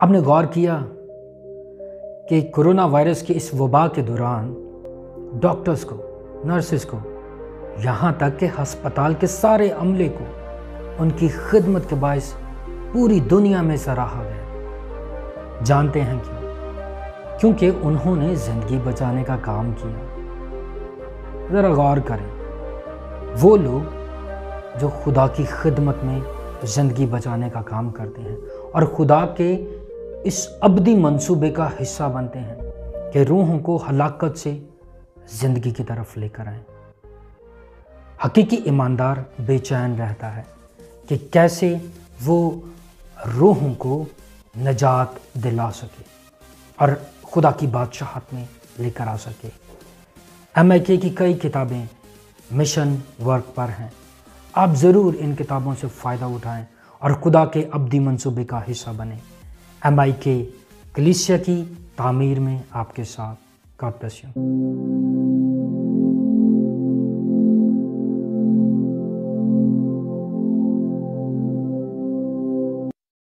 آپ نے غور کیا کہ کرونا وائرس کی اس وبا کے دوران ڈاکٹرز کو، نرسز کو، یہاں تک کہ ہسپتال کے سارے عملے کو ان کی خدمت کے باعث پوری دنیا میں سراہا گیا۔ جانتے ہیں کیوں؟ کیونکہ انہوں نے زندگی بچانے کا کام کیا۔ ذرا غور کریں، وہ لوگ جو خدا کی خدمت میں زندگی بچانے کا کام کرتے ہیں اور خدا کے اس ابدی منصوبے کا حصہ بنتے ہیں کہ روحوں کو ہلاکت سے زندگی کی طرف لے کر آئیں۔ حقیقی ایماندار بے چین رہتا ہے کہ کیسے وہ روحوں کو نجات دلا سکے اور خدا کی بادشاہت میں لے کر آ سکے۔ MIK کی کئی کتابیں مشن ورک پر ہیں۔ آپ ضرور ان کتابوں سے فائدہ اٹھائیں اور خدا کے ابدی منصوبے کا حصہ بنیں۔ MIK کلیسیا کی تعمیر میں آپ کے ساتھ۔ God bless you۔